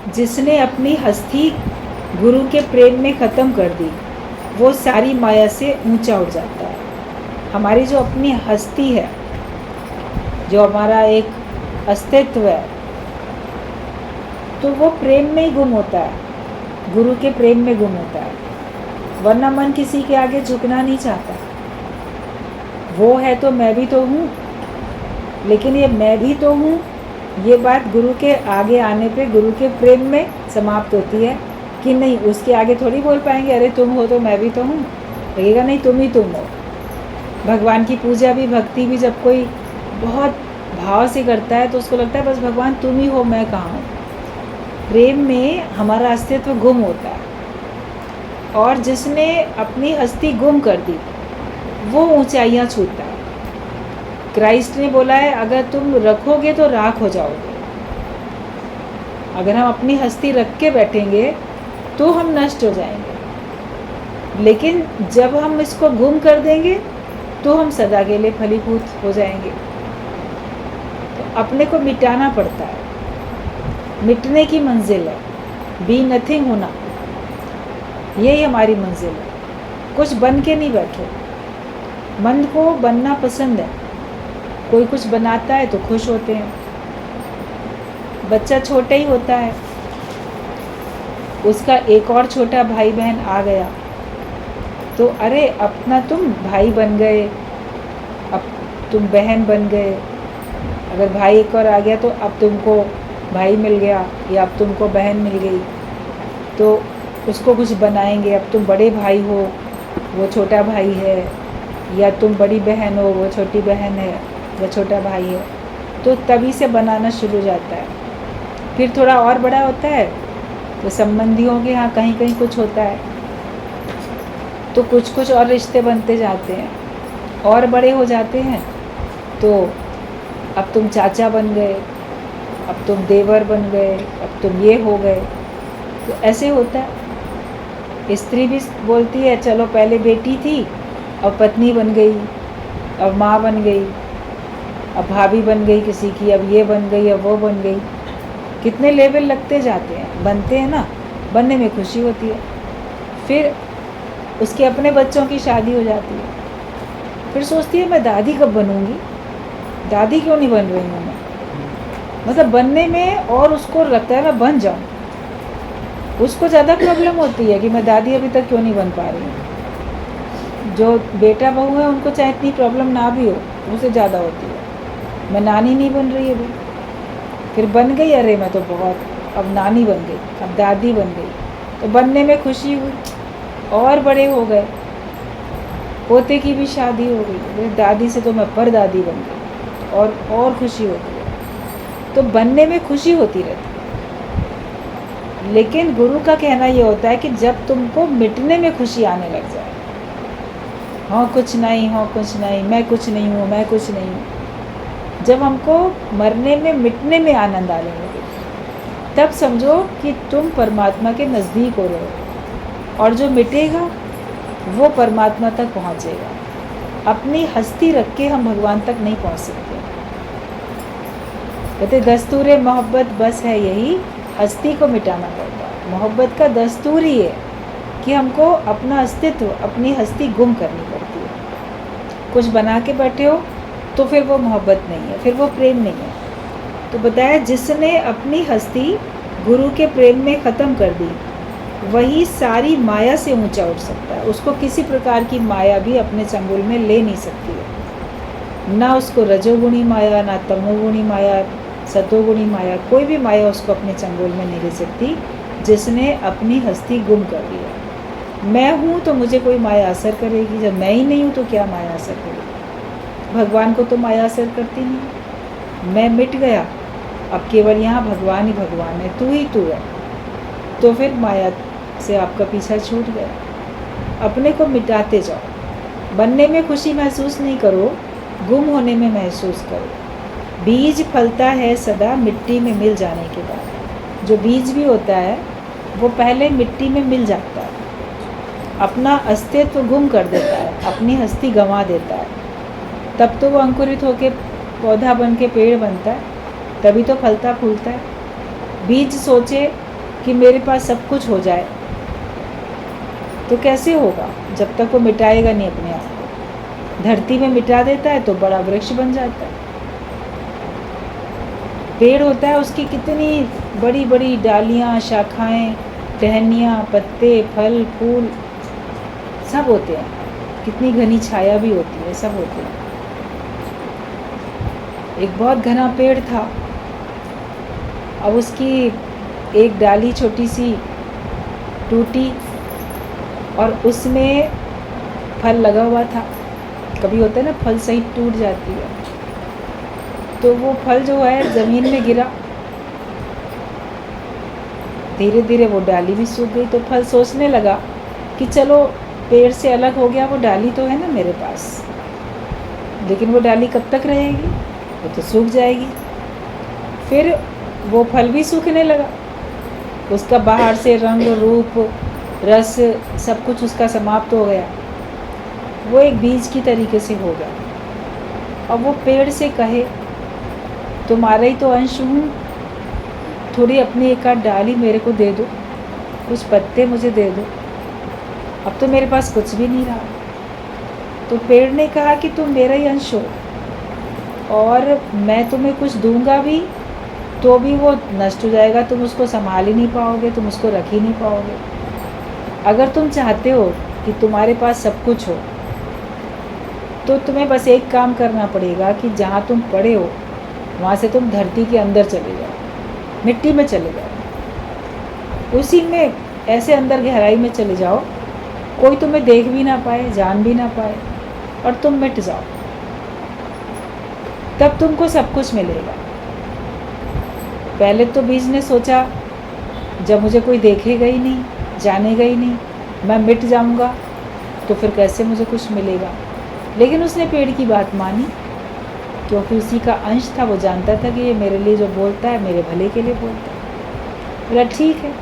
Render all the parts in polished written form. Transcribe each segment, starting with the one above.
जिसने अपनी हस्ती गुरु के प्रेम में ख़त्म कर दी, वो सारी माया से ऊंचा उठ जाता है। हमारी जो अपनी हस्ती है, जो हमारा एक अस्तित्व है, तो वो प्रेम में ही गुम होता है, गुरु के प्रेम में गुम होता है। वरना मन किसी के आगे झुकना नहीं चाहता। वो है तो मैं भी तो हूँ, लेकिन ये मैं भी तो हूँ, ये बात गुरु के आगे आने पे गुरु के प्रेम में समाप्त होती है कि नहीं, उसके आगे थोड़ी बोल पाएंगे अरे तुम हो तो मैं भी तो हूँ। लगेगा नहीं, तुम ही तुम हो। भगवान की पूजा भी, भक्ति भी जब कोई बहुत भाव से करता है तो उसको लगता है बस भगवान तुम ही हो, मैं कहाँ हूँ। प्रेम में हमारा अस्तित्व गुम होता है। और जिसने अपनी हस्ती गुम कर दी, वो ऊंचाइयाँ छूता है। क्राइस्ट ने बोला है, अगर तुम रखोगे तो राख हो जाओगे। अगर हम अपनी हस्ती रख के बैठेंगे तो हम नष्ट हो जाएंगे, लेकिन जब हम इसको गुम कर देंगे तो हम सदा के लिए फलीभूत हो जाएंगे। तो अपने को मिटाना पड़ता है, मिटने की मंजिल है, बी नथिंग होना, यही हमारी मंजिल है। कुछ बन के नहीं बैठो। मन को बनना पसंद है, कोई कुछ बनाता है तो खुश होते हैं। बच्चा छोटा ही होता है, उसका एक और छोटा भाई बहन आ गया तो अरे अपना तुम भाई बन गए, अब तुम बहन बन गए। अगर भाई एक और आ गया तो अब तुमको भाई मिल गया या अब तुमको बहन मिल गई, तो उसको कुछ बनाएंगे। अब तुम बड़े भाई हो, वो छोटा भाई है, या तुम बड़ी बहन हो, वो छोटी बहन है, वो छोटा भाई है। तो तभी से बनाना शुरू हो जाता है। फिर थोड़ा और बड़ा होता है तो संबंधियों के यहाँ कहीं कहीं कुछ होता है, तो कुछ कुछ और रिश्ते बनते जाते हैं, और बड़े हो जाते हैं तो अब तुम चाचा बन गए, अब तुम देवर बन गए, अब तुम ये हो गए। तो ऐसे होता है। स्त्री भी बोलती है चलो पहले बेटी थी, अब पत्नी बन गई, अब माँ बन गई, अब भाभी बन गई किसी की, अब ये बन गई, अब वो बन गई। कितने लेवल लगते जाते हैं, बनते हैं ना, बनने में खुशी होती है। फिर उसके अपने बच्चों की शादी हो जाती है, फिर सोचती है मैं दादी कब बनूंगी, दादी क्यों नहीं बन रही हूँ मैं। मतलब बनने में, और उसको लगता है मैं बन जाऊँ, उसको ज़्यादा प्रॉब्लम होती है कि मैं दादी अभी तक क्यों नहीं बन पा रही हूँ। जो बेटा बहू है उनको चाहे इतनी प्रॉब्लम ना भी हो, उसे ज़्यादा होती है, मैं नानी नहीं बन रही अभी। फिर बन गई, अरे मैं तो बहुत, अब नानी बन गई, अब दादी बन गई, तो बनने में खुशी हुई। और बड़े हो गए, पोते की भी शादी हो गई, दादी से तो मैं परदादी बन गई, और खुशी होती है। तो बनने में खुशी होती रहती है। लेकिन गुरु का कहना ये होता है कि जब तुमको मिटने में खुशी आने लग जाए, हाँ कुछ नहीं, हाँ कुछ नहीं, मैं कुछ नहीं हूँ, मैं कुछ नहीं हूँ, जब हमको मरने में, मिटने में आनंद आने लगे, तब समझो कि तुम परमात्मा के नज़दीक हो रहे हो। और जो मिटेगा वो परमात्मा तक पहुँचेगा। अपनी हस्ती रख के हम भगवान तक नहीं पहुँच सकते। कहते दस्तूर मोहब्बत बस है यही, हस्ती को मिटाना पड़ता है। मोहब्बत का दस्तूर ही है कि हमको अपना अस्तित्व, अपनी हस्ती गुम करनी पड़ती है। कुछ बना के बैठे हो तो फिर वो मोहब्बत नहीं है, फिर वो प्रेम नहीं है। तो बताया जिसने अपनी हस्ती गुरु के प्रेम में ख़त्म कर दी, वही सारी माया से ऊंचा उठ सकता है। उसको किसी प्रकार की माया भी अपने चंगुल में ले नहीं सकती है। ना उसको रजोगुणी माया, ना तमोगुणी माया, सतोगुणी माया, कोई भी माया उसको अपने चंगुल में नहीं ले सकती, जिसने अपनी हस्ती गुम कर लिया। मैं हूँ तो मुझे कोई माया असर करेगी, जब मैं ही नहीं हूँ तो क्या माया असर करेगी। भगवान को तो माया असर करती नहीं। मैं मिट गया, अब केवल यहाँ भगवान ही भगवान है, तू ही तू है, तो फिर माया से आपका पीछा छूट गया। अपने को मिटाते जाओ। बनने में खुशी महसूस नहीं करो, गुम होने में महसूस करो। बीज फलता है सदा मिट्टी में मिल जाने के बाद। जो बीज भी होता है वो पहले मिट्टी में मिल जाता है, अपना अस्तित्व गुम कर देता है, अपनी हस्ती गंवा देता है, तब तो वो अंकुरित होकर पौधा बन के पेड़ बनता है, तभी तो फलता फूलता है। बीज सोचे कि मेरे पास सब कुछ हो जाए, तो कैसे होगा जब तक वो मिटाएगा नहीं अपने आप को। धरती में मिटा देता है तो बड़ा वृक्ष बन जाता है। पेड़ होता है, उसकी कितनी बड़ी बड़ी डालियाँ, शाखाएं, टहनियाँ, पत्ते, फल, फूल सब होते हैं, कितनी घनी छाया भी होती है, सब होते हैं। एक बहुत घना पेड़ था, अब उसकी एक डाली छोटी सी टूटी और उसमें फल लगा हुआ था। कभी होता है ना, फल सही टूट जाती है, तो वो फल जो है ज़मीन में गिरा। धीरे धीरे वो डाली भी सूख गई। तो फल सोचने लगा कि चलो पेड़ से अलग हो गया, वो डाली तो है ना मेरे पास, लेकिन वो डाली कब तक रहेगी, वो तो सूख जाएगी। फिर वो फल भी सूखने लगा, उसका बाहर से रंग रूप रस सब कुछ उसका समाप्त हो गया। वो एक बीज की तरीके से हो गया। अब वो पेड़ से कहे तुम्हारा ही तो अंश हूँ, थोड़ी अपनी एक आध डाली मेरे को दे दो, कुछ पत्ते मुझे दे दो, अब तो मेरे पास कुछ भी नहीं रहा। तो पेड़ ने कहा कि तुम मेरा ही अंश हो और मैं तुम्हें कुछ दूंगा भी तो भी वो नष्ट हो जाएगा, तुम उसको संभाल ही नहीं पाओगे, तुम उसको रख ही नहीं पाओगे। अगर तुम चाहते हो कि तुम्हारे पास सब कुछ हो तो तुम्हें बस एक काम करना पड़ेगा कि जहाँ तुम पड़े हो वहाँ से तुम धरती के अंदर चले जाओ, मिट्टी में चले जाओ, उसी में ऐसे अंदर गहराई में चले जाओ, कोई तुम्हें देख भी ना पाए, जान भी ना पाए, और तुम मिट जाओ, तब तुमको सब कुछ मिलेगा। पहले तो बीज ने सोचा जब मुझे कोई देखेगा ही नहीं, जानेगा ही नहीं, मैं मिट जाऊंगा, तो फिर कैसे मुझे कुछ मिलेगा। लेकिन उसने पेड़ की बात मानी, क्योंकि उसी का अंश था, वो जानता था कि ये मेरे लिए जो बोलता है मेरे भले के लिए बोलता है। बोला ठीक है।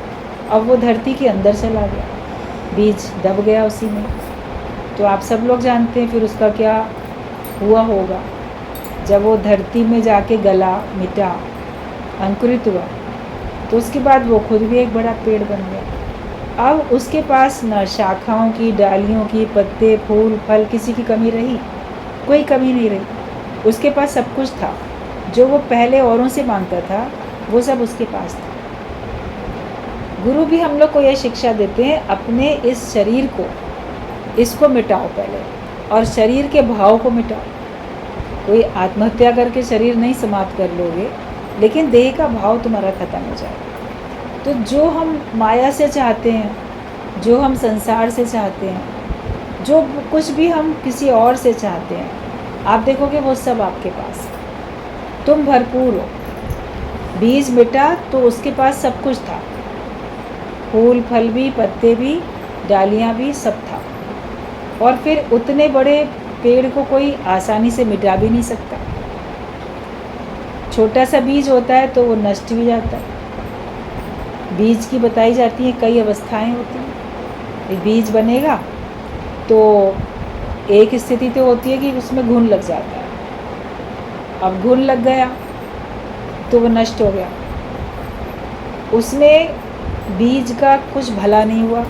अब वो धरती के अंदर चला गया, बीज दब गया उसी में। तो आप सब लोग जानते हैं फिर उसका क्या हुआ होगा। जब वो धरती में जाके गला, मिटा, अंकुरित हुआ, तो उसके बाद वो खुद भी एक बड़ा पेड़ बन गया। अब उसके पास न शाखाओं की, डालियों की, पत्ते, फूल, फल, किसी की कमी रही, कोई कमी नहीं रही। उसके पास सब कुछ था, जो वो पहले औरों से मांगता था वो सब उसके पास था। गुरु भी हम लोग को ये शिक्षा देते हैं, अपने इस शरीर को, इसको मिटाओ पहले, और शरीर के भाव को मिटाओ। कोई आत्महत्या करके शरीर नहीं समाप्त कर लोगे, लेकिन देह का भाव तुम्हारा खत्म हो जाएगा। तो जो हम माया से चाहते हैं, जो हम संसार से चाहते हैं, जो कुछ भी हम किसी और से चाहते हैं, आप देखोगे वो सब आपके पास, तुम भरपूर हो। बीज मिटा तो उसके पास सब कुछ था, फूल फल भी, पत्ते भी, डालियाँ भी, सब था। और फिर उतने बड़े पेड़ को कोई आसानी से मिटा भी नहीं सकता। छोटा सा बीज होता है तो वो नष्ट भी जाता है। बीज की बताई जाती हैं कई अवस्थाएं होती हैं। एक बीज बनेगा तो एक स्थिति तो होती है कि उसमें घुन लग जाता है। अब घुन लग गया तो वो नष्ट हो गया, उसमें बीज का कुछ भला नहीं हुआ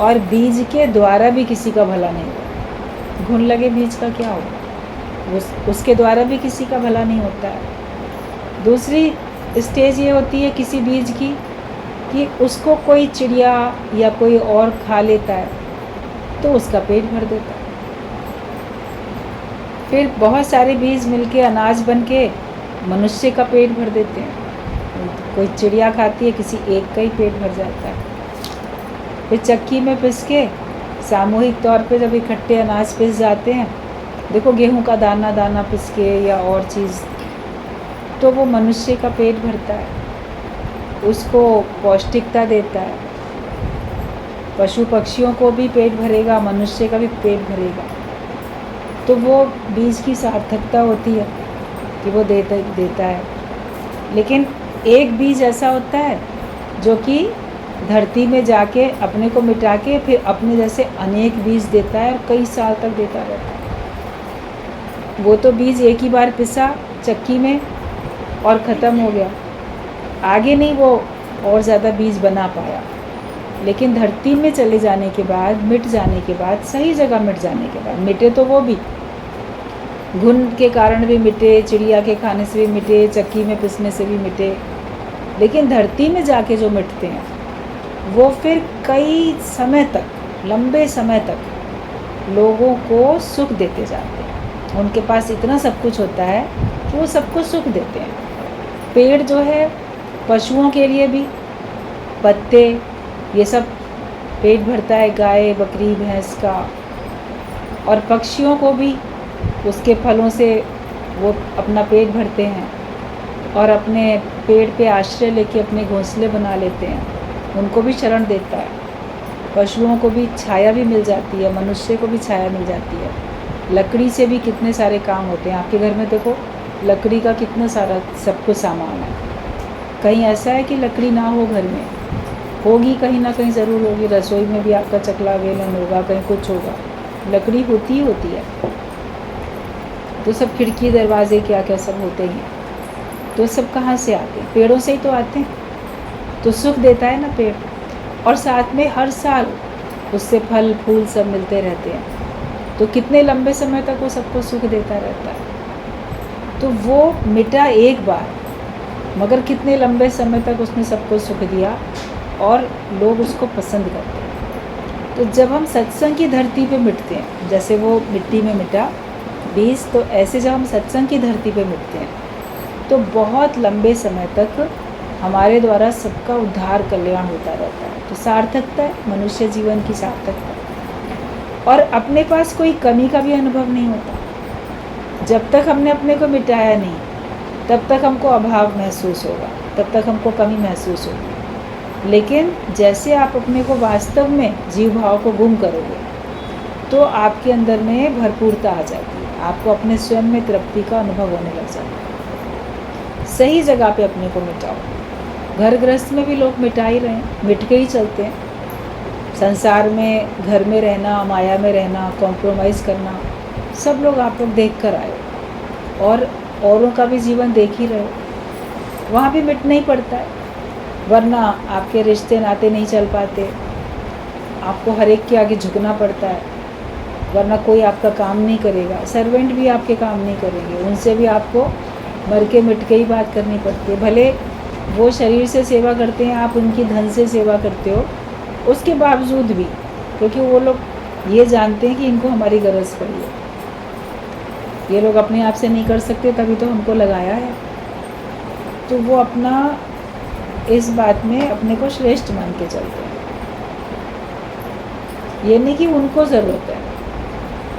और बीज के द्वारा भी किसी का भला नहीं हुआ। घुन लगे बीज का क्या होगा, उसके द्वारा भी किसी का भला नहीं होता है। दूसरी स्टेज ये होती है किसी बीज की कि उसको कोई चिड़िया या कोई और खा लेता है तो उसका पेट भर देता है। फिर बहुत सारे बीज मिलके अनाज बन के मनुष्य का पेट भर देते हैं। कोई चिड़िया खाती है, किसी एक का ही पेट भर जाता है। फिर चक्की में पिस के सामूहिक तौर पे जब इकट्ठे अनाज पिस जाते हैं, देखो गेहूं का दाना दाना पिस के या और चीज़, तो वो मनुष्य का पेट भरता है, उसको पौष्टिकता देता है। पशु पक्षियों को भी पेट भरेगा, मनुष्य का भी पेट भरेगा। तो वो बीज की सार्थकता होती है कि वो देता है। लेकिन एक बीज ऐसा होता है जो कि धरती में जाके अपने को मिटा के फिर अपने जैसे अनेक बीज देता है और कई साल तक देता रहता है। वो तो बीज एक ही बार पिसा चक्की में और ख़त्म हो गया, आगे नहीं वो और ज़्यादा बीज बना पाया। लेकिन धरती में चले जाने के बाद, मिट जाने के बाद, सही जगह मिट जाने के बाद, मिटे तो वो भी घुन के कारण भी मिटे, चिड़िया के खाने से भी मिटे, चक्की में पिसने से भी मिटे, लेकिन धरती में जाके जो मिटते हैं वो फिर कई समय तक, लंबे समय तक लोगों को सुख देते जाते हैं। उनके पास इतना सब कुछ होता है कि वो सबको सुख देते हैं। पेड़ जो है पशुओं के लिए भी, पत्ते, ये सब पेट भरता है गाय, बकरी, भैंस का, और पक्षियों को भी उसके फलों से वो अपना पेट भरते हैं और अपने पेड़ पे आश्रय लेके अपने घोंसले बना लेते हैं। उनको भी शरण देता है। पशुओं को भी छाया भी मिल जाती है, मनुष्य को भी छाया मिल जाती है। लकड़ी से भी कितने सारे काम होते हैं। आपके घर में देखो लकड़ी का कितना सारा सब कुछ सामान है। कहीं ऐसा है कि लकड़ी ना हो घर में? होगी, कहीं ना कहीं ज़रूर होगी। रसोई में भी आपका चकला बेलन होगा, कहीं कुछ होगा, लकड़ी होती ही होती है। तो सब खिड़की दरवाजे क्या क्या सब होते हैं, तो सब कहाँ से आते हैं? पेड़ों से ही तो आते हैं। तो सुख देता है ना पेड़, और साथ में हर साल उससे फल फूल सब मिलते रहते हैं। तो कितने लंबे समय तक वो सबको सुख देता रहता है। तो वो मिटा एक बार, मगर कितने लंबे समय तक उसने सबको सुख दिया और लोग उसको पसंद करते हैं। तो जब हम सत्संग की धरती पे मिटते हैं, जैसे वो मिट्टी में मिटा बीज, तो ऐसे जब हम सत्संग की धरती पे मिटते हैं तो बहुत लंबे समय तक हमारे द्वारा सबका उद्धार, कल्याण होता रहता है। तो सार्थकता है, मनुष्य जीवन की सार्थकता। और अपने पास कोई कमी का भी अनुभव नहीं होता। जब तक हमने अपने को मिटाया नहीं, तब तक हमको अभाव महसूस होगा, तब तक हमको कमी महसूस होगी। लेकिन जैसे आप अपने को वास्तव में जीव भाव को गुम करोगे तो आपके अंदर में भरपूरता आ जाती है। आपको अपने स्वयं में तृप्ति का अनुभव होने लग जाता है। सही जगह पे अपने को मिटाओ। घर गृहस्थ में भी लोग मिटा ही रहे हैं, मिट के ही चलते हैं। संसार में, घर में रहना, माया में रहना, कॉम्प्रोमाइज़ करना, सब लोग आप लोग देख कर आए और औरों का भी जीवन देख ही रहे हो। वहाँ भी मिटना ही पड़ता है, वरना आपके रिश्ते नाते नहीं चल पाते। आपको हर एक के आगे झुकना पड़ता है, वरना कोई आपका काम नहीं करेगा। सर्वेंट भी आपके काम नहीं करेंगे, उनसे भी आपको मर के मिट के ही बात करनी पड़ती है। भले वो शरीर से सेवा करते हैं, आप उनकी धन से सेवा करते हो, उसके बावजूद भी, क्योंकि वो लोग ये जानते हैं कि इनको हमारी गरज पड़ी है। ये लोग अपने आप से नहीं कर सकते, तभी तो हमको लगाया है। तो वो अपना इस बात में अपने को श्रेष्ठ मान के चलते हैं। ये नहीं कि उनको ज़रूरत है।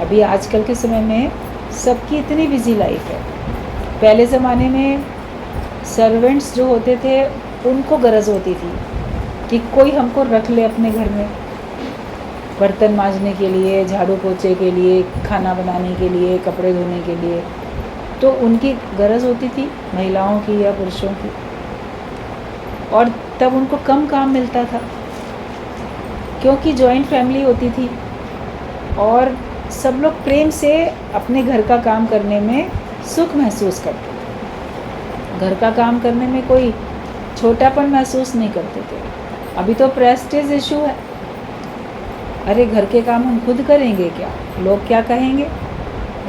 अभी आजकल के समय में सबकी इतनी बिजी लाइफ है। पहले ज़माने में सर्वेंट्स जो होते थे उनको गरज होती थी कि कोई हमको रख ले अपने घर में, बर्तन मांजने के लिए, झाड़ू पोछे के लिए, खाना बनाने के लिए, कपड़े धोने के लिए। तो उनकी गरज होती थी महिलाओं की या पुरुषों की, और तब उनको कम काम मिलता था क्योंकि जॉइंट फैमिली होती थी और सब लोग प्रेम से अपने घर का काम करने में सुख महसूस करते थे। घर का काम करने में कोई छोटापन महसूस नहीं करते थे। अभी तो प्रेस्टीज इशू है। अरे घर के काम हम खुद करेंगे क्या? लोग क्या कहेंगे?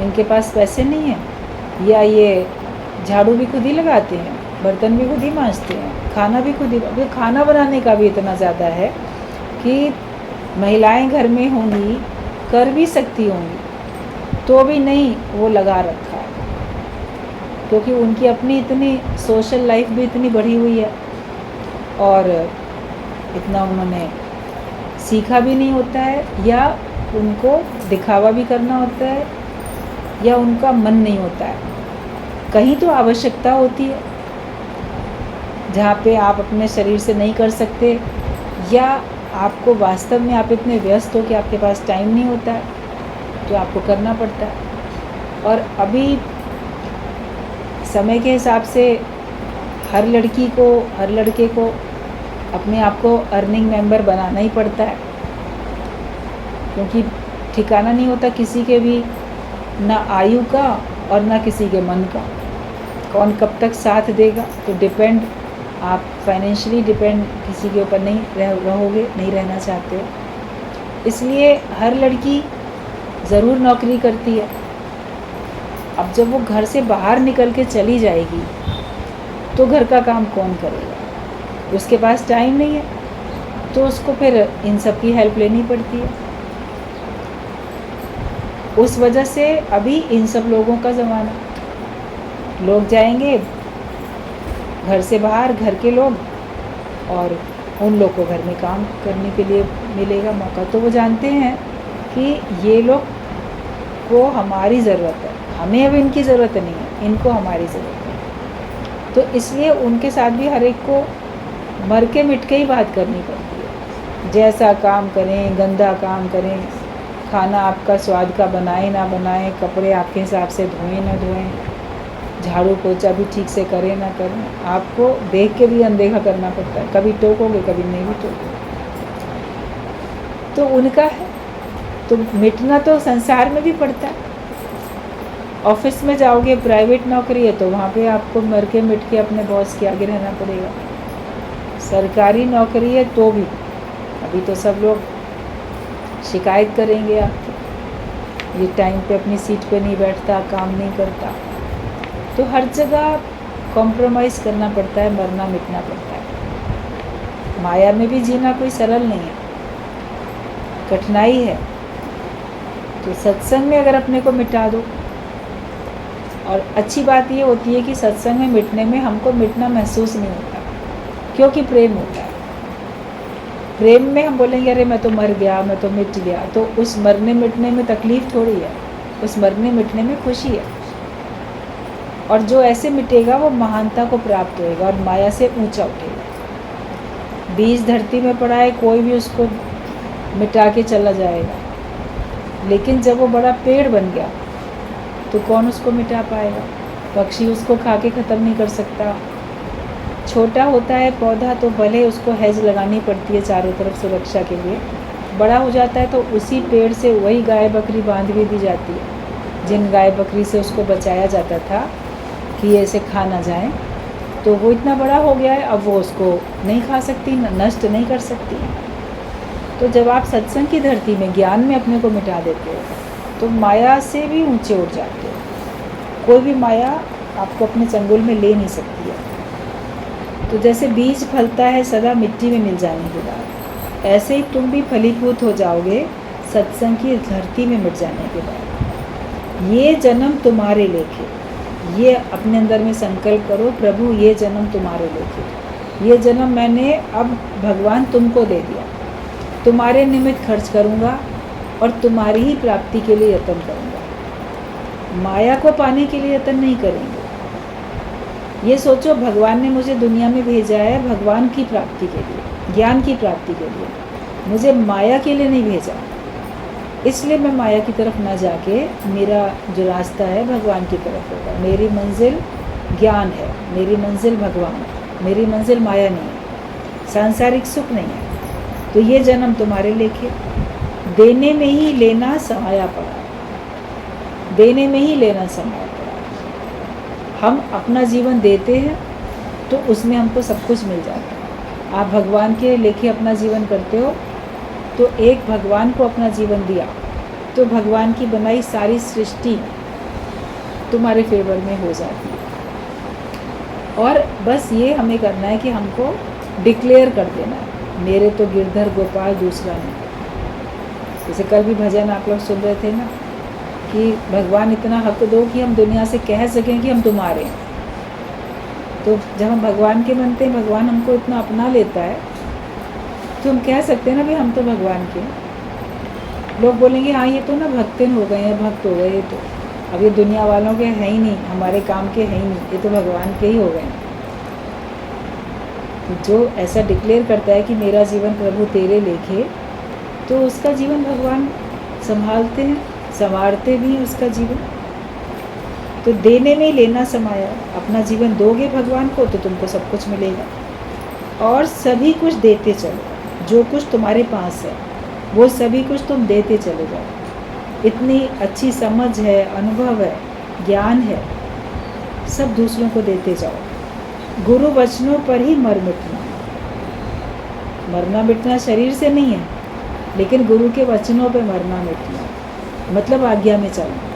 इनके पास पैसे नहीं हैं, या ये झाड़ू भी खुद ही लगाते हैं, बर्तन भी खुद ही मांजते हैं, खाना भी खुद ही। अभी खाना बनाने का भी इतना ज़्यादा है कि महिलाएं घर में होंगी, कर भी सकती होंगी, तो भी नहीं वो लगा रखा है, क्योंकि उनकी अपनी इतनी सोशल लाइफ भी इतनी बढ़ी हुई है और इतना उन्होंने सीखा भी नहीं होता है, या उनको दिखावा भी करना होता है, या उनका मन नहीं होता है। कहीं तो आवश्यकता होती है जहाँ पे आप अपने शरीर से नहीं कर सकते, या आपको वास्तव में आप इतने व्यस्त हो कि आपके पास टाइम नहीं होता है, तो आपको करना पड़ता है। और अभी समय के हिसाब से हर लड़की को, हर लड़के को अपने आप को अर्निंग मेंबर बनाना ही पड़ता है, क्योंकि ठिकाना नहीं होता किसी के भी, ना आयु का और ना किसी के मन का। कौन कब तक साथ देगा, तो डिपेंड आप फाइनेंशियली डिपेंड किसी के ऊपर नहीं रहोगे, नहीं रहना चाहते हो। इसलिए हर लड़की ज़रूर नौकरी करती है। अब जब वो घर से बाहर निकल के चली जाएगी तो घर का काम कौन करेगा? उसके पास टाइम नहीं है, तो उसको फिर इन सब की हेल्प लेनी पड़ती है। उस वजह से अभी इन सब लोगों का ज़माना, लोग जाएंगे घर से बाहर, घर के लोग, और उन लोग को घर में काम करने के लिए मिलेगा मौका। तो वो जानते हैं कि ये लोग को हमारी ज़रूरत है, हमें अब इनकी ज़रूरत नहीं है, इनको हमारी ज़रूरत है। तो इसलिए उनके साथ भी हर एक को मर के मिट के ही बात करनी पड़ती है। जैसा काम करें, गंदा काम करें, खाना आपका स्वाद का बनाए ना बनाए, कपड़े आपके हिसाब से धोएं ना धोएं, झाड़ू पोछा भी ठीक से करें ना करें, आपको देख के भी अनदेखा करना पड़ता है। कभी टोकोगे, कभी नहीं भी टोकोगे। तो उनका है, तो मिटना तो संसार में भी पड़ता है। ऑफिस में जाओगे, प्राइवेट नौकरी है, तो वहाँ पे आपको मर के मिट के अपने बॉस के आगे रहना पड़ेगा। सरकारी नौकरी है तो भी अभी तो सब लोग शिकायत करेंगे आपकी, ये टाइम पे अपनी सीट पे नहीं बैठता, काम नहीं करता। तो हर जगह कॉम्प्रोमाइज़ करना पड़ता है, मरना मिटना पड़ता है। माया में भी जीना कोई सरल नहीं है, कठिनाई है। तो सत्संग में अगर अपने को मिटा दो, और अच्छी बात ये होती है कि सत्संग में मिटने में हमको मिटना महसूस नहीं होता, क्योंकि प्रेम होता है। प्रेम में हम बोलेंगे अरे मैं तो मर गया, मैं तो मिट गया, तो उस मरने मिटने में तकलीफ़ थोड़ी है, उस मरने मिटने में खुशी है। और जो ऐसे मिटेगा वो महानता को प्राप्त होएगा और माया से ऊंचा उठेगा। बीज धरती में पड़ा है, कोई भी उसको मिटा के चला जाएगा, लेकिन जब वो बड़ा पेड़ बन गया तो कौन उसको मिटा पाएगा? पक्षी उसको खा के ख़त्म नहीं कर सकता। छोटा होता है पौधा तो भले उसको हेज लगानी पड़ती है चारों तरफ सुरक्षा के लिए, बड़ा हो जाता है तो उसी पेड़ से वही गाय बकरी बांध भी दी जाती है। जिन गाय बकरी से उसको बचाया जाता था कि ऐसे खा ना जाए, तो वो इतना बड़ा हो गया है, अब वो उसको नहीं खा सकती, नष्ट नहीं कर सकती। तो जब आप सत्संग की धरती में ज्ञान में अपने को मिटा देते हो तो माया से भी ऊंचे उठ जाते हो। कोई भी माया आपको अपने चंगुल में ले नहीं सकती है। तो जैसे बीज फलता है सदा मिट्टी में मिल जाने के बाद, ऐसे ही तुम भी फलीभूत हो जाओगे सत्संग की धरती में मिट जाने के बाद। ये जन्म तुम्हारे लेखे, ये अपने अंदर में संकल्प करो, प्रभु ये जन्म तुम्हारे लेखे, ये जन्म मैंने अब भगवान तुमको दे दिया, तुम्हारे निमित्त खर्च करूँगा और तुम्हारी ही प्राप्ति के लिए यत्न करूँगा। माया को पाने के लिए यत्न नहीं करेंगे। ये सोचो भगवान ने मुझे दुनिया में भेजा है भगवान की प्राप्ति के लिए, ज्ञान की प्राप्ति के लिए, मुझे माया के लिए नहीं भेजा। इसलिए मैं माया की तरफ ना जाके मेरा जो रास्ता है भगवान की तरफ होगा। मेरी मंजिल ज्ञान है, मेरी मंजिल भगवान है, मेरी मंजिल माया नहीं है, सांसारिक सुख नहीं है। तो ये जन्म तुम्हारे लेखे, देने में ही लेना समाया पड़ा, देने में ही लेना समाया पड़ा। हम अपना जीवन देते हैं तो उसमें हमको सब कुछ मिल जाता है। आप भगवान के लेखे अपना जीवन करते हो तो एक भगवान को अपना जीवन दिया तो भगवान की बनाई सारी सृष्टि तुम्हारे फेवर में हो जाती है। और बस ये हमें करना है कि हमको डिक्लेयर कर देना है, मेरे तो गिरधर गोपाल दूसरा नहीं। जैसे कल भी भजन आप लोग सुन रहे थे ना कि भगवान इतना हक दो कि हम दुनिया से कह सकें कि हम तुम्हारे हैं। तो जब हम भगवान के बनते हैं, भगवान हमको इतना अपना लेता है तो हम कह सकते हैं ना भी हम तो भगवान के हैं। लोग बोलेंगे हाँ ये तो ना भक्तिन हो गए हैं, भक्त हो गए, ये तो अब ये दुनिया वालों के हैं ही नहीं, हमारे काम के हैं ही नहीं, ये तो भगवान के ही हो गए। तो जो ऐसा डिक्लेयर करता है कि मेरा जीवन प्रभु तेरे लेखे, तो उसका जीवन भगवान संभालते हैं, संवारते भी हैं उसका जीवन। तो देने में लेना समाया, अपना जीवन दोगे भगवान को तो तुमको सब कुछ मिलेगा। और सभी कुछ देते चलो, जो कुछ तुम्हारे पास है वो सभी कुछ तुम देते चले जाओ। इतनी अच्छी समझ है, अनुभव है, ज्ञान है, सब दूसरों को देते जाओ। गुरु वचनों पर ही मर मिटना। मरना मिटना शरीर से नहीं है, लेकिन गुरु के वचनों पे मरना मिटना, मतलब आज्ञा में चलना।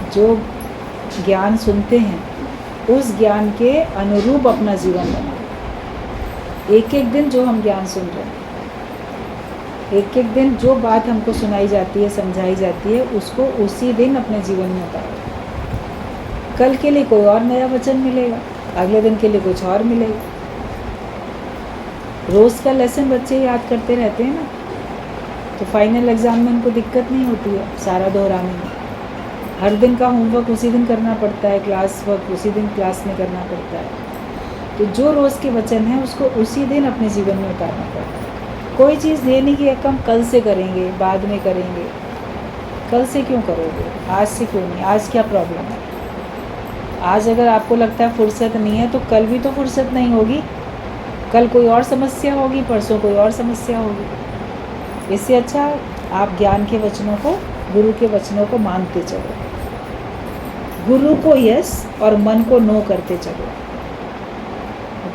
जो ज्ञान सुनते हैं उस ज्ञान के अनुरूप अपना जीवन बनाओ। एक एक दिन जो हम ज्ञान सुन रहे हैं, एक एक दिन जो बात हमको सुनाई जाती है, समझाई जाती है, उसको उसी दिन अपने जीवन में उतारो। कल के लिए कोई और नया वचन मिलेगा, अगले दिन के लिए कुछ और मिलेगा। रोज़ का लेसन बच्चे याद करते रहते हैं ना, तो फाइनल एग्ज़ाम में उनको दिक्कत नहीं होती है सारा दोहराने में। हर दिन का होमवर्क उसी दिन करना पड़ता है, क्लास वर्क उसी दिन क्लास में करना पड़ता है। तो जो रोज़ के वचन हैं उसको उसी दिन अपने जीवन में उतारना पड़ता है। कोई चीज़ ये नहीं कि हम कल से करेंगे, बाद में करेंगे। कल से क्यों करोगे, आज से क्यों नहीं? आज क्या प्रॉब्लम है? आज अगर आपको लगता है फुर्सत नहीं है, तो कल भी तो फुर्सत नहीं होगी। कल कोई और समस्या होगी, परसों कोई और समस्या होगी। इससे अच्छा आप ज्ञान के वचनों को, गुरु के वचनों को मानते चलो। गुरु को यस और मन को नो करते चलो।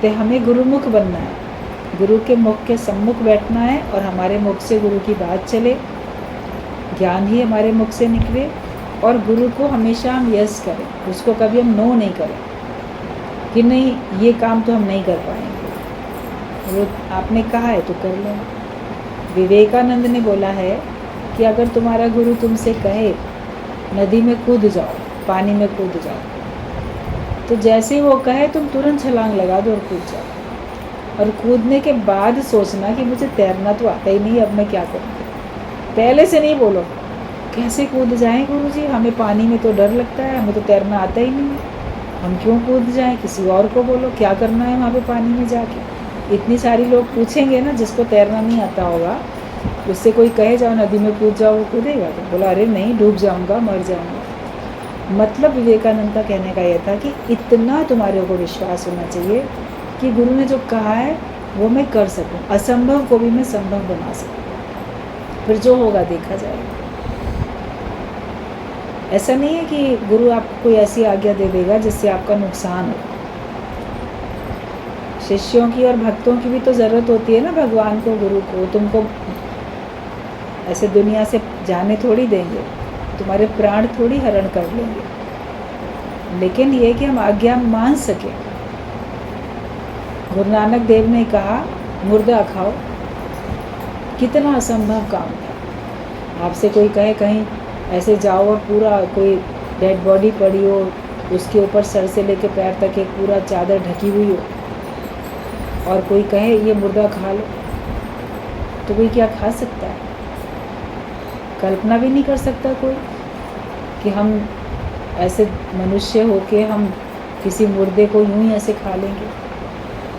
तो हमें गुरुमुख बनना है, गुरु के मुख के सम्मुख बैठना है और हमारे मुख से गुरु की बात चले, ज्ञान ही हमारे मुख से निकले। और गुरु को हमेशा हम यस करें, उसको कभी हम नो नहीं करें कि नहीं ये काम तो हम नहीं कर पाएंगे। वो आपने कहा है तो कर लो। विवेकानंद ने बोला है कि अगर तुम्हारा गुरु तुमसे कहे नदी में कूद जाओ, पानी में कूद जाओ, तो जैसे वो कहे तुम तुरंत छलांग लगा दो और कूद जाओ। और कूदने के बाद सोचना कि मुझे तैरना तो आता ही नहीं, अब मैं क्या करूँ। पहले से नहीं बोलो कैसे कूद जाएं गुरुजी, हमें पानी में तो डर लगता है, हमें तो तैरना आता ही नहीं है, हम क्यों कूद जाएं। किसी और को बोलो क्या करना है वहाँ पे पानी में जाके। इतनी सारी लोग पूछेंगे ना, जिसको तैरना नहीं आता होगा उससे कोई कहे जाओ नदी में कूद जाओ, वो कूदेगा? तो बोला अरे नहीं, डूब जाऊँगा, मर जाऊँगा। मतलब विवेकानंद का कहने का यह था कि इतना तुम्हारे ऊपर विश्वास होना चाहिए कि गुरु ने जो कहा है वो मैं कर सकूं, असंभव को भी मैं संभव बना सकूं। फिर जो होगा देखा जाएगा। ऐसा नहीं है कि गुरु आपको कोई ऐसी आज्ञा दे देगा जिससे आपका नुकसान हो। शिष्यों की और भक्तों की भी तो ज़रूरत होती है ना भगवान को, गुरु को। तुमको ऐसे दुनिया से जाने थोड़ी देंगे, तुम्हारे प्राण थोड़ी हरण कर लेंगे, लेकिन ये कि हम आज्ञा मान सकें। गुरु नानक देव ने कहा मुर्दा खाओ, कितना असंभव काम था। आपसे कोई कहे कहीं ऐसे जाओ और पूरा कोई डेड बॉडी पड़ी हो, उसके ऊपर सर से लेकर पैर तक एक पूरा चादर ढकी हुई हो, और कोई कहे ये मुर्दा खा लो, तो कोई क्या खा सकता है? कल्पना भी नहीं कर सकता कोई कि हम ऐसे मनुष्य होके हम किसी मुर्दे को यूं ही ऐसे खा लेंगे।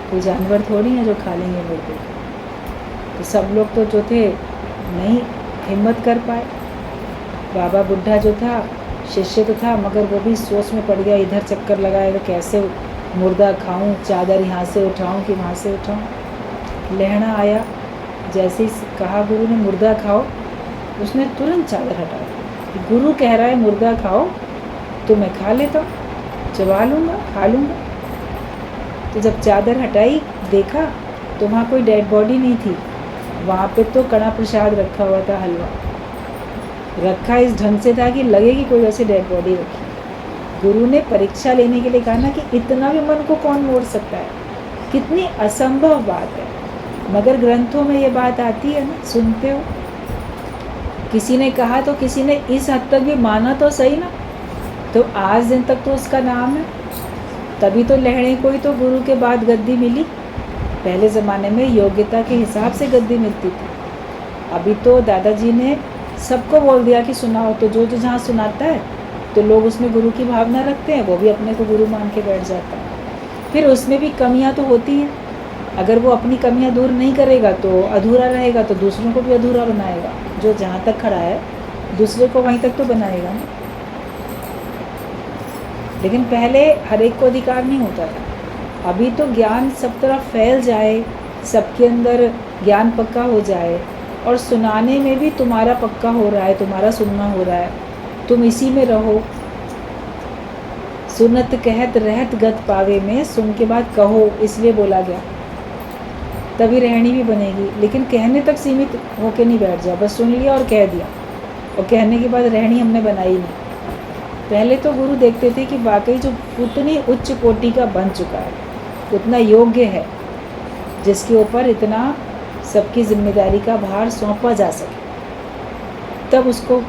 कोई जानवर थोड़ी है जो खा लेंगे मुर्दे को। तो सब लोग तो जो थे नहीं हिम्मत कर पाए। बाबा बुढ़ा जो था शिष्य तो था, मगर वो भी सोच में पड़ गया, इधर चक्कर लगाएगा कैसे मुर्दा खाऊं, चादर यहाँ से उठाऊं कि वहाँ से उठाऊं। लहना आया, जैसे ही कहा गुरु ने मुर्दा खाओ, उसने तुरंत चादर हटा दी। गुरु कह रहा है मुर्दा खाओ तो मैं खा लेता हूँ, चबा लूँगा, खा लूँगा। तो जब चादर हटाई देखा तो वहाँ कोई डेड बॉडी नहीं थी, वहाँ पे तो कड़ा प्रसाद रखा हुआ था, हलवा रखा इस ढंग से था कि लगे कि कोई ऐसे डेड बॉडी रखी। गुरु ने परीक्षा लेने के लिए कहा ना कि इतना भी मन को कौन मोड़ सकता है, कितनी असंभव बात है। मगर ग्रंथों में ये बात आती है ना, सुनते हो। किसी ने कहा तो किसी ने इस हद तक भी माना तो सही ना, तो आज दिन तक तो उसका नाम है। तभी तो लहड़े कोई तो गुरु के बाद गद्दी मिली। पहले ज़माने में योग्यता के हिसाब से गद्दी मिलती थी। अभी तो दादाजी ने सबको बोल दिया कि सुनाओ, तो जो जो जहाँ सुनाता है तो लोग उसमें गुरु की भावना रखते हैं, वो भी अपने को गुरु मान के बैठ जाता है। फिर उसमें भी कमियां तो होती हैं, अगर वो अपनी कमियां दूर नहीं करेगा तो अधूरा रहेगा, तो दूसरों को भी अधूरा बनाएगा। जो जहाँ तक खड़ा है दूसरे को वहीं तक तो बनाएगा ना। लेकिन पहले हर एक को अधिकार नहीं होता था। अभी तो ज्ञान सब तरफ फैल जाए, सबके अंदर ज्ञान पक्का हो जाए, और सुनाने में भी तुम्हारा पक्का हो रहा है, तुम्हारा सुनना हो रहा है, तुम इसी में रहो। सुनत कहत रहत गत पावे में, सुन के बाद कहो इसलिए बोला गया, तभी रहनी भी बनेगी। लेकिन कहने तक सीमित होके नहीं बैठ जाओ, बस सुन लिया और कह दिया, और कहने के बाद रहनी हमने बनाई नहीं। पहले तो गुरु देखते थे कि वाकई जो उतनी उच्च कोटि का बन चुका है, उतना योग्य है, जिसके ऊपर इतना सबकी जिम्मेदारी का भार सौंपा जा सके, तब उसको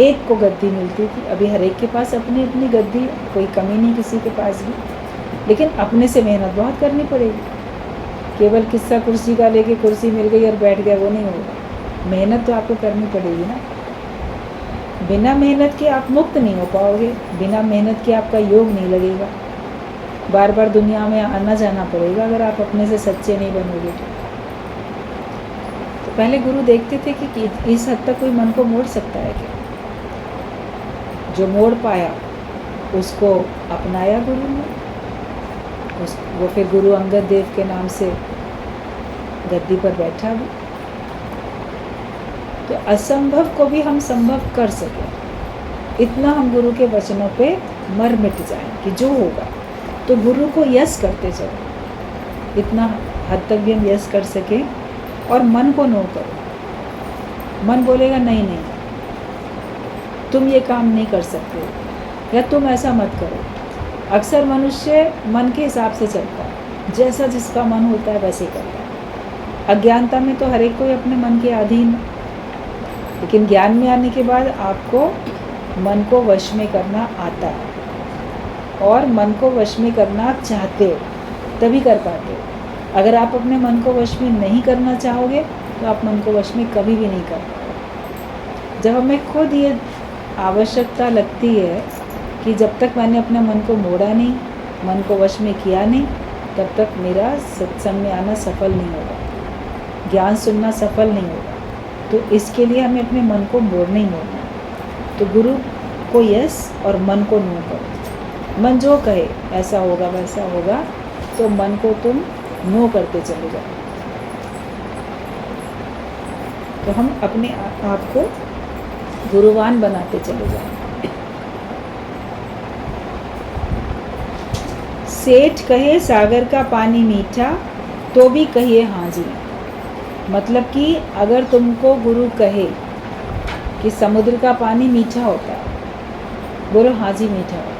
एक को गद्दी मिलती थी। अभी हर एक के पास अपनी अपनी गद्दी, कोई कमी नहीं किसी के पास भी, लेकिन अपने से मेहनत बहुत करनी पड़ेगी। केवल किस्सा कुर्सी का लेके कुर्सी मिल गई और बैठ गया, वो नहीं होगा। मेहनत तो आपको करनी पड़ेगी ना। बिना मेहनत के आप मुक्त नहीं हो पाओगे, बिना मेहनत के आपका योग नहीं लगेगा। बार बार दुनिया में आना जाना पड़ेगा अगर आप अपने से सच्चे नहीं बनोगे तो पहले गुरु देखते थे कि इस हद तक कोई मन को मोड़ सकता है क्या। जो मोड़ पाया उसको अपनाया गुरु ने, वो फिर गुरु अंगद देव के नाम से गद्दी पर बैठा भी। तो असंभव को भी हम संभव कर सकें, इतना हम गुरु के वचनों पे मर मिट जाएं कि जो होगा तो गुरु को यस करते चलो, इतना हद तक भी हम यस कर सकें। और मन को नो करो। मन बोलेगा नहीं नहीं तुम ये काम नहीं कर सकते, या तुम ऐसा मत करो। अक्सर मनुष्य मन के हिसाब से चलता है, जैसा जिसका मन होता है वैसे करता है। अज्ञानता में तो हर एक कोई अपने मन के अधीन, लेकिन ज्ञान में आने के बाद आपको मन को वश में करना आता है, और मन को वश में करना आप चाहते हो तभी कर पाते हो। अगर आप अपने मन को वश में नहीं करना चाहोगे तो आप मन को वश में कभी भी नहीं कर पाओगे। जब हमें खुद ये आवश्यकता लगती है कि जब तक मैंने अपने मन को मोड़ा नहीं, मन को वश में किया नहीं, तब तक मेरा सत्संग में आना सफल नहीं होगा, ज्ञान सुनना सफल नहीं होगा। तो इसके लिए हमें अपने मन को मोड़ना ही मोड़ना है। तो गुरु को यस और मन को नो करो। मन जो कहे ऐसा होगा वैसा होगा, तो मन को तुम नो करते चले जाओ। तो हम अपने आप को गुरुवान बनाते चले जाएं। सेठ कहे सागर का पानी मीठा, तो भी कहिए हाँ जी। मतलब कि अगर तुमको गुरु कहे कि समुद्र का पानी मीठा होता है, बोलो हाँ जी मीठा होता है।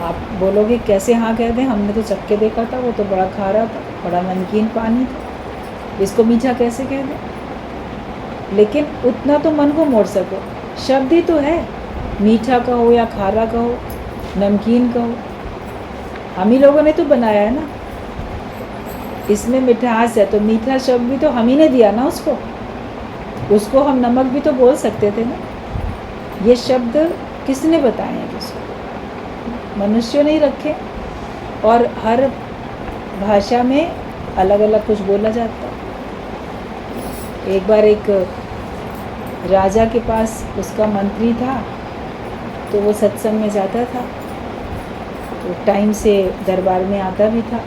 आप बोलोगे कैसे हाँ कह दें, हमने तो चख के देखा था, वो तो बड़ा खारा था, बड़ा नमकीन पानी था, इसको मीठा कैसे कह दें। लेकिन उतना तो मन को मोड़ सको, शब्द ही तो है, मीठा कहो या खारा कहो, नमकीन कहो, हम ही लोगों ने तो बनाया है ना। इसमें मिठास है तो मीठा शब्द भी तो हम ही ने दिया ना उसको हम नमक भी तो बोल सकते थे ना। ये शब्द किसने बताए हैं किसको? मनुष्यों ने ही रखे, और हर भाषा में अलग अलग कुछ बोला जाता है। एक बार एक राजा के पास उसका मंत्री था, तो वो सत्संग में जाता था, तो टाइम से दरबार में आता भी था,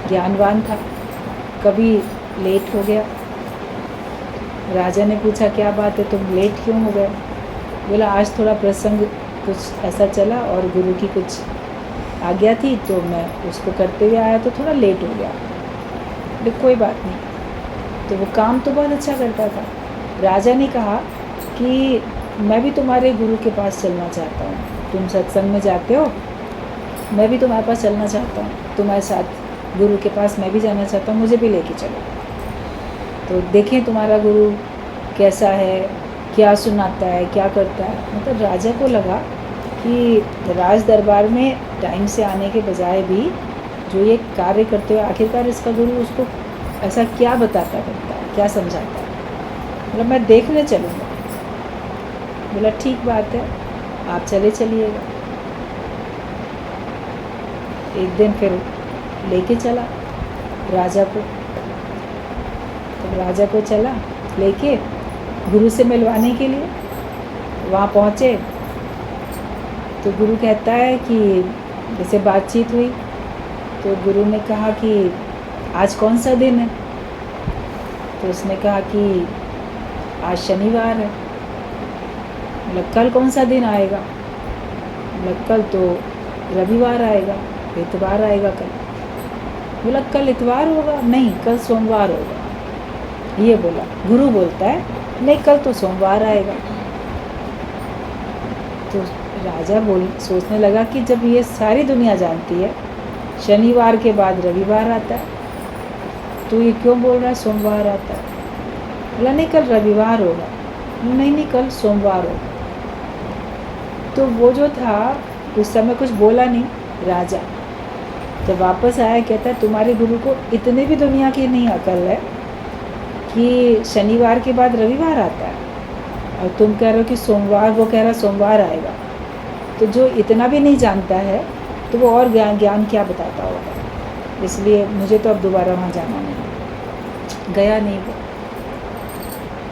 ज्ञानवान था। कभी लेट हो गया, राजा ने पूछा क्या बात है तुम लेट क्यों हो गए? बोला आज थोड़ा प्रसंग कुछ ऐसा चला और गुरु की कुछ आज्ञा थी, तो मैं उसको करते हुए आया तो थोड़ा लेट हो गया। लेकिन कोई बात नहीं। तो वो काम तो बहुत अच्छा करता था। राजा ने कहा कि मैं भी तुम्हारे गुरु के पास चलना चाहता हूँ, तुम सत्संग में जाते हो, मैं भी तुम्हारे पास चलना चाहता हूँ, तुम्हारे साथ गुरु के पास मैं भी जाना चाहता हूँ, मुझे भी लेके चलो, तो देखें तुम्हारा गुरु कैसा है, क्या सुनाता है, क्या करता है। मतलब राजा को लगा कि राज दरबार में टाइम से आने के बजाय भी जो ये कार्य करते हुए आखिरकार इसका गुरु उसको ऐसा क्या बताता करता है, क्या समझाता है। मतलब मैं देखने चलूँगा। बोला ठीक बात है, आप चले चलिएगा। एक दिन फिर लेके चला राजा को, तो राजा को चला लेके गुरु से मिलवाने के लिए। वहाँ पहुँचे तो गुरु कहता है कि जैसे बातचीत हुई, तो गुरु ने कहा कि आज कौन सा दिन है? तो उसने कहा कि आज शनिवार है। मतलब कल कौन सा दिन आएगा? मतलब कल तो रविवार आएगा, इतवार आएगा कल। बोला कल इतवार होगा, नहीं कल सोमवार होगा। ये बोला, गुरु बोलता है नहीं कल तो सोमवार आएगा। तो राजा सोचने लगा कि जब ये सारी दुनिया जानती है शनिवार के बाद रविवार आता है, तो ये क्यों बोल रहा है सोमवार आता है। बोला नहीं कल रविवार होगा, नहीं कल सोमवार होगा। तो वो जो था उस समय कुछ बोला नहीं राजा। जब वापस आया कहता है तुम्हारे गुरु को इतने भी दुनिया की नहीं अकल है कि शनिवार के बाद रविवार आता है, और तुम कह रहे हो कि सोमवार, वो कह रहा सोमवार आएगा। तो जो इतना भी नहीं जानता है तो वो और ज्ञान क्या बताता होगा। इसलिए मुझे तो अब दोबारा वहाँ जाना नहीं, गया नहीं वो।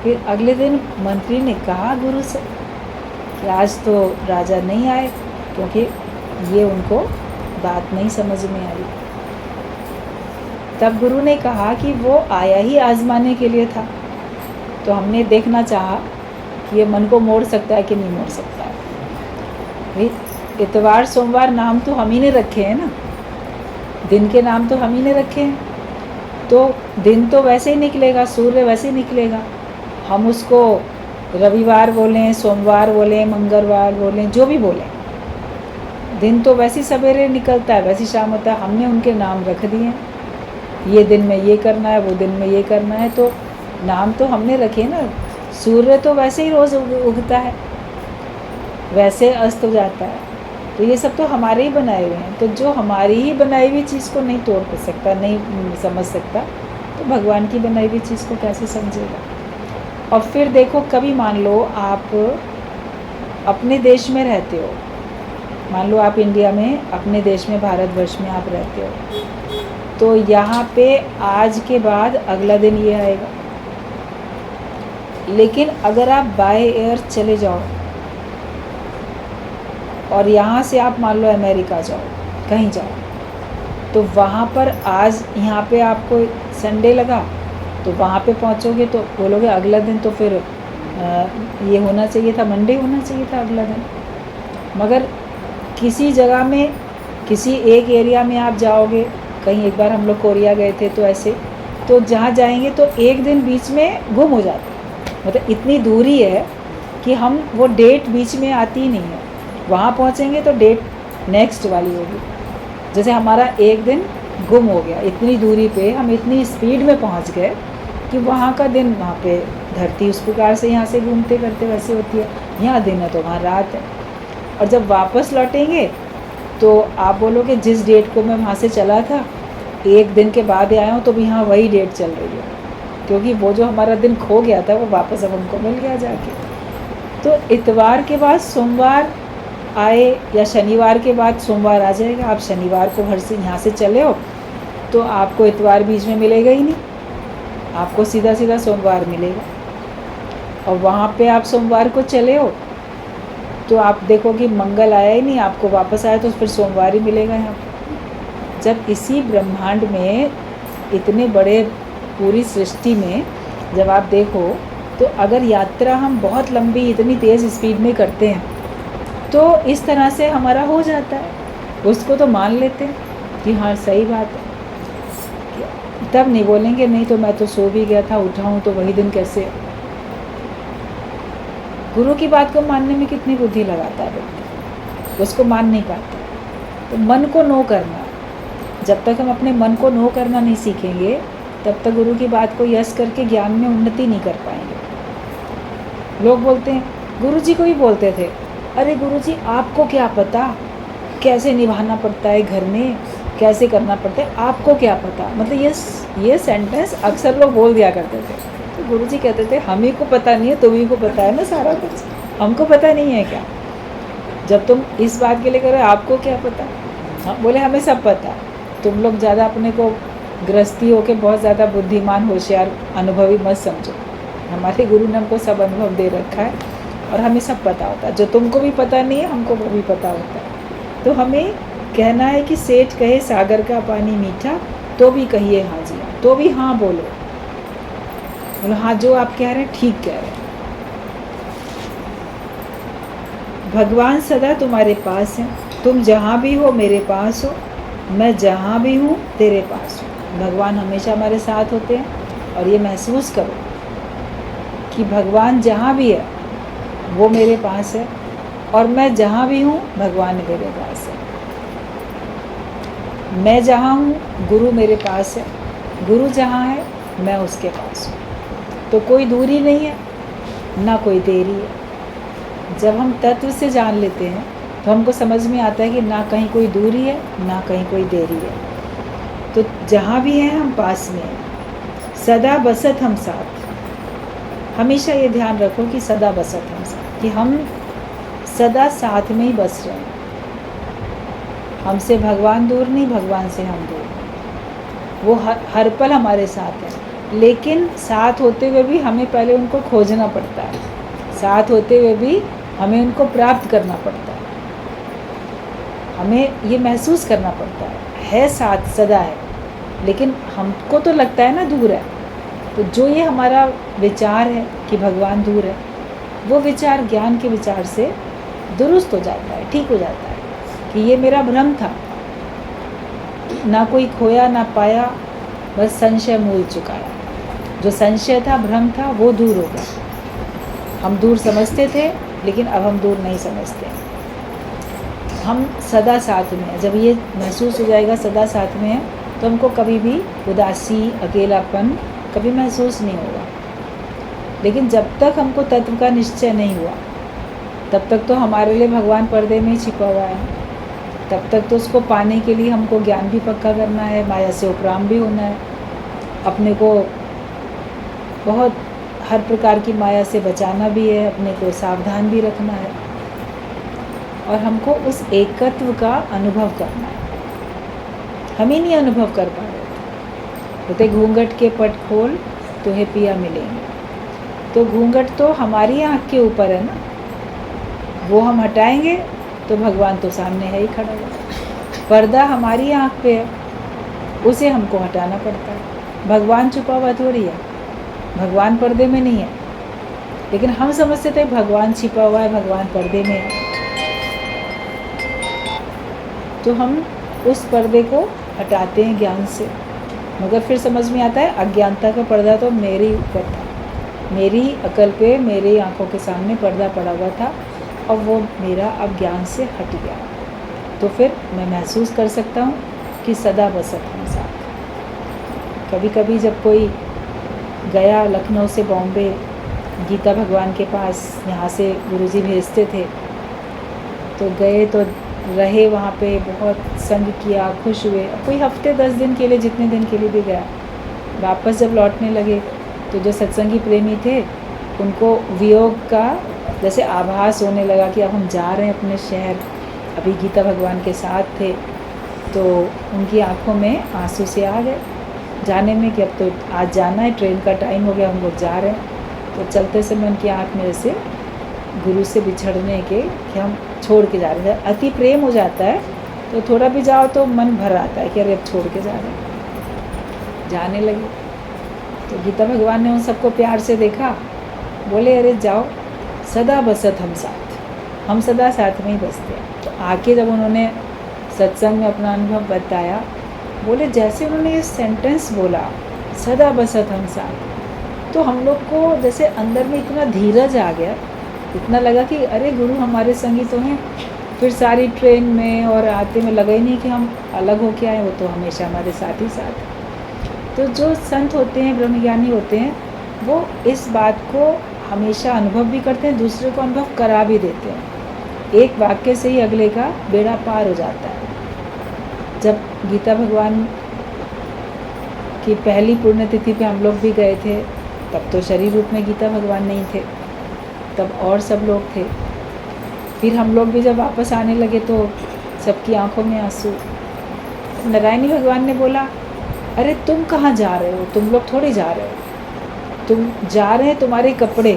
फिर अगले दिन मंत्री ने कहा गुरु से कि आज तो राजा नहीं आए क्योंकि ये उनको बात नहीं समझ में आई। तब गुरु ने कहा कि वो आया ही आजमाने के लिए था, तो हमने देखना चाहा कि ये मन को मोड़ सकता है कि नहीं मोड़ सकता है। भाई इतवार सोमवार नाम तो हम ही ने रखे हैं ना, दिन के नाम तो हम ही ने रखे हैं। तो दिन तो वैसे ही निकलेगा, सूर्य वैसे ही निकलेगा। हम उसको रविवार बोलें, सोमवार बोलें, मंगलवार बोलें, जो भी बोलें, दिन तो वैसे ही सवेरे निकलता है, वैसे ही शाम होता है। हमने उनके नाम रख दिए, ये दिन में ये करना है, वो दिन में ये करना है, तो नाम तो हमने रखे ना। सूर्य तो वैसे ही रोज़ उगता है, वैसे अस्त हो जाता है। तो ये सब तो हमारे ही बनाए हुए हैं। तो जो हमारी ही बनाई हुई चीज़ को नहीं तोड़ सकता, नहीं समझ सकता, तो भगवान की बनाई हुई चीज़ को कैसे समझेगा। और फिर देखो, कभी मान लो आप अपने देश में रहते हो, मान लो आप इंडिया में, अपने देश में, भारतवर्ष में आप रहते हो, तो यहाँ पे आज के बाद अगला दिन ये आएगा। लेकिन अगर आप बाय एयर चले जाओ और यहाँ से आप मान लो अमेरिका जाओ, कहीं जाओ, तो वहाँ पर आज यहाँ पे आपको संडे लगा, तो वहाँ पे पहुँचोगे तो बोलोगे अगला दिन तो फिर ये होना चाहिए था, मंडे होना चाहिए था अगला दिन। मगर किसी जगह में, किसी एक एरिया में आप जाओगे, कहीं एक बार हम लोग कोरिया गए थे, तो ऐसे, तो जहाँ जाएंगे तो एक दिन बीच में गुम हो जाता है। मतलब इतनी दूरी है कि हम वो डेट बीच में आती ही नहीं है। वहाँ पहुँचेंगे तो डेट नेक्स्ट वाली होगी। जैसे हमारा एक दिन गुम हो गया, इतनी दूरी पे हम इतनी स्पीड में पहुँच गए कि वहाँ का दिन, वहाँ पे धरती उस प्रकार से यहाँ से घूमते करते वैसे होती है, यहाँ दिन है तो वहाँ रात है। और जब वापस लौटेंगे तो आप बोलोगे जिस डेट को मैं वहाँ से चला था, एक दिन के बाद आया हूँ, तो भी यहाँ वही डेट चल रही है, क्योंकि वो जो हमारा दिन खो गया था वो वापस अब हमको मिल गया जाके। तो इतवार के बाद सोमवार आए या शनिवार के बाद सोमवार आ जाएगा। आप शनिवार को घर से यहाँ से चले हो तो आपको इतवार बीच में मिलेगा ही नहीं, आपको सीधा सीधा सोमवार मिलेगा। और वहाँ पे आप सोमवार को चले हो तो आप देखो कि मंगल आया ही नहीं, आपको वापस आया तो फिर सोमवार ही मिलेगा यहाँ पे। जब इसी ब्रह्मांड में, इतने बड़े पूरी सृष्टि में जब आप देखो, तो अगर यात्रा हम बहुत लंबी इतनी तेज़ स्पीड में करते हैं तो इस तरह से हमारा हो जाता है, उसको तो मान लेते हैं कि हाँ सही बात है। तब नहीं बोलेंगे नहीं तो मैं तो सो भी गया था, उठा हूँ तो वही दिन कैसे। गुरु की बात को मानने में कितनी बुद्धि लगाता है व्यक्ति, उसको मान नहीं पाता। तो मन को नो करना, जब तक हम अपने मन को नो करना नहीं सीखेंगे तब तक गुरु की बात को यस करके ज्ञान में उन्नति नहीं कर पाएंगे। लोग बोलते हैं, गुरु जी को ही बोलते थे, अरे गुरु जी आपको क्या पता कैसे निभाना पड़ता है घर में, कैसे करना पड़ता है, आपको क्या पता। मतलब ये सेंटेंस अक्सर लोग बोल दिया करते थे। तो गुरु जी कहते थे हम ही को पता नहीं है, तुम्ही को पता है ना सारा कुछ, हमको पता नहीं है क्या। जब तुम इस बात के लिए कह रहे हो आपको क्या पता, हाँ बोले हमें सब पता। तुम लोग ज़्यादा अपने को गृहस्थी हो के बहुत ज़्यादा बुद्धिमान होशियार अनुभवी मत समझो। हमारे गुरु ने हमको सब अनुभव दे रखा है और हमें सब पता होता है। जो तुमको भी पता नहीं है हमको वो भी पता होता है। तो हमें कहना है कि सेठ कहे सागर का पानी मीठा, तो भी कहिए हाँ जी, तो भी हाँ बोलो, बोलो हाँ जो आप कह रहे हैं ठीक कह रहे हैं। भगवान सदा तुम्हारे पास हैं, तुम जहाँ भी हो मेरे पास हो, मैं जहाँ भी हूँ तेरे पास हूँ। भगवान हमेशा हमारे साथ होते हैं और ये महसूस करो कि भगवान जहाँ भी है वो मेरे पास है और मैं जहाँ भी हूँ भगवान मेरे पास है। मैं जहाँ हूँ गुरु मेरे पास है, गुरु जहाँ है मैं उसके पास हूँ। तो कोई दूरी नहीं है ना कोई देरी है। जब हम तत्व से जान लेते हैं तो हमको समझ में आता है कि ना कहीं कोई दूरी है ना कहीं कोई देरी है। तो जहाँ भी हैं हम पास में हैं। सदा बसत हम साथ। हमेशा ये ध्यान रखो कि सदा बसत हम साथ, कि हम सदा साथ में ही बस रहे हैं। हमसे भगवान दूर नहीं, भगवान से हम दूर नहीं। वो हर पल हमारे साथ है, लेकिन साथ होते हुए भी हमें पहले उनको खोजना पड़ता है। साथ होते हुए भी हमें उनको प्राप्त करना पड़ता है। हमें ये महसूस करना पड़ता है साथ सदा है, लेकिन हमको तो लगता है ना दूर है। तो जो ये हमारा विचार है कि भगवान दूर है, वो विचार ज्ञान के विचार से दुरुस्त हो जाता है, ठीक हो जाता है कि ये मेरा भ्रम था। ना कोई खोया ना पाया, बस संशय मूल चुकाया। जो संशय था, भ्रम था, वो दूर हो गया। हम दूर समझते थे, लेकिन अब हम दूर नहीं समझते। हम सदा साथ में हैं। जब ये महसूस हो जाएगा सदा साथ में है, तो हमको कभी भी उदासी, अकेलापन कभी महसूस नहीं होगा। लेकिन जब तक हमको तत्व का निश्चय नहीं हुआ, तब तक तो हमारे लिए भगवान पर्दे में ही छिपा हुआ है। तब तक तो उसको पाने के लिए हमको ज्ञान भी पक्का करना है, माया से उपराम भी होना है, अपने को बहुत हर प्रकार की माया से बचाना भी है, अपने को सावधान भी रखना है, और हमको उस एकत्व का अनुभव करना है। हम ही नहीं अनुभव कर पा रहे थे। बोलते घूंघट के पट खोल तुम्हें पिया मिलेंगे। तो घूंघट तो हमारी आँख के ऊपर है ना, वो हम हटाएंगे तो भगवान तो सामने है ही खड़ा हुआ। पर्दा हमारी आँख पे है, उसे हमको हटाना पड़ता है। भगवान छुपा हुआ थोड़ी है, भगवान पर्दे में नहीं है, लेकिन हम समझते थे भगवान छिपा हुआ है, भगवान पर्दे में है। तो हम उस पर्दे को हटाते हैं ज्ञान से, मगर फिर समझ में आता है अज्ञानता का पर्दा तो मेरे ऊपर था, मेरी अकल पे, मेरी आँखों के सामने पर्दा पड़ा हुआ था, और वो मेरा अब ज्ञान से हट गया। तो फिर मैं महसूस कर सकता हूँ कि सदा बसत हम साथ। कभी कभी जब कोई गया लखनऊ से बॉम्बे गीता भगवान के पास, यहाँ से गुरुजी भेजते थे, तो गए तो रहे वहाँ पे, बहुत संग किया, खुश हुए। कोई हफ्ते 10 दिन के लिए, जितने दिन के लिए भी गया, वापस जब लौटने लगे तो जो सत्संगी प्रेमी थे उनको वियोग का जैसे आभास होने लगा कि अब हम जा रहे हैं अपने शहर। अभी गीता भगवान के साथ थे, तो उनकी आंखों में आंसू से आ गए जाने में कि अब तो आज जाना है, ट्रेन का टाइम हो गया, हम लोग जा रहे हैं। तो चलते समय उनकी आँख में से गुरु से बिछड़ने के कि हम छोड़ के जा रहे हैं। अति प्रेम हो जाता है तो थोड़ा भी जाओ तो मन भर आता है कि अरे अब छोड़ के जा रहे हैं। जाने लगे तो गीता भगवान ने उन सबको प्यार से देखा, बोले अरे जाओ, सदा बसत हम साथ, हम सदा साथ में ही बसते हैं। तो आके जब उन्होंने सत्संग में अपना अनुभव बताया, बोले जैसे उन्होंने ये सेंटेंस बोला, सदा बसत हम साथ, तो हम लोग को जैसे अंदर में इतना धीरज आ गया, इतना लगा कि अरे गुरु हमारे संगी तो हैं। फिर सारी ट्रेन में और आते में लगा ही नहीं कि हम अलग हो के आए, वो तो हमेशा हमारे साथ ही साथ। तो जो संत होते हैं, ब्रह्मज्ञानी होते हैं, वो इस बात को हमेशा अनुभव भी करते हैं, दूसरे को अनुभव करा भी देते हैं। एक वाक्य से ही अगले का बेड़ा पार हो जाता है। जब गीता भगवान की पहली पुण्यतिथि पे हम लोग भी गए थे, तब तो शरीर रूप में गीता भगवान नहीं थे, तब और सब लोग थे। फिर हम लोग भी जब वापस आने लगे तो सबकी आंखों में आंसू। नारायणी भगवान ने बोला, अरे तुम कहाँ जा रहे हो, तुम लोग थोड़ी जा रहे हो, तुम जा रहे हैं तुम्हारे कपड़े,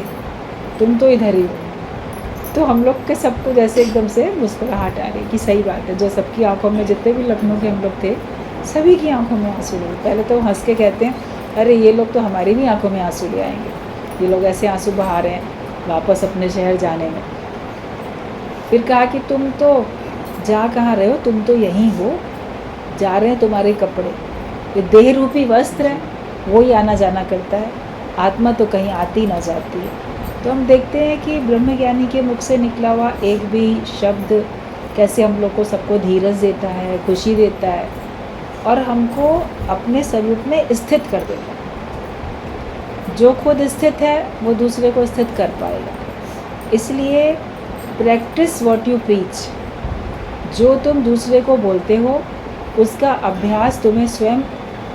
तुम तो इधर ही हो। तो हम लोग के सबको जैसे एकदम से मुस्कुराहट आ रही कि सही बात है। जो सबकी आंखों में, जितने भी लखनऊ के हम लोग थे, सभी की आंखों में आंसू लगे। पहले तो हंस के कहते हैं, अरे ये लोग तो हमारी भी आंखों में आंसू ले आएंगे, ये लोग ऐसे आंसू बहा रहे हैं वापस अपने शहर जाने में। फिर कहा कि तुम तो जा कहाँ रहे हो, तुम तो यहीं हो, जा रहे हैं तुम्हारे कपड़े। ये देह रूपी वस्त्र है, वो ही आना जाना करता है, आत्मा तो कहीं आती ना जाती है। तो हम देखते हैं कि ब्रह्मज्ञानी के मुख से निकला हुआ एक भी शब्द कैसे हम लोग को सबको धीरज देता है, खुशी देता है और हमको अपने स्वरूप में स्थित कर देता है। जो खुद स्थित है वो दूसरे को स्थित कर पाएगा। इसलिए प्रैक्टिस व्हाट यू प्रीच। जो तुम दूसरे को बोलते हो उसका अभ्यास तुम्हें स्वयं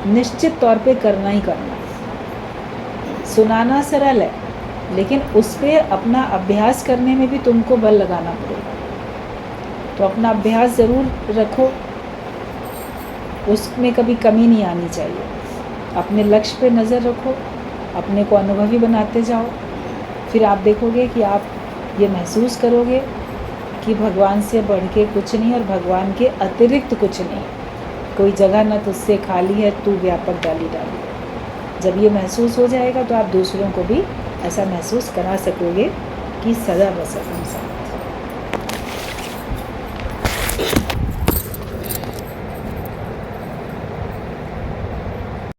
निश्चित तौर पे करना ही करना है। सुनाना सरल है, लेकिन उस पर अपना अभ्यास करने में भी तुमको बल लगाना पड़ेगा। तो अपना अभ्यास ज़रूर रखो, उसमें कभी कमी नहीं आनी चाहिए। अपने लक्ष्य पे नज़र रखो, अपने को अनुभवी बनाते जाओ। फिर आप देखोगे कि आप ये महसूस करोगे कि भगवान से बढ़ के कुछ नहीं और भगवान के अतिरिक्त कुछ नहीं। कोई जगह न तुझसे खाली है, तू व्यापक डाली डाली है। जब ये महसूस हो जाएगा तो आप दूसरों को भी ऐसा महसूस करा सकोगे कि सदा बसत हम साथ।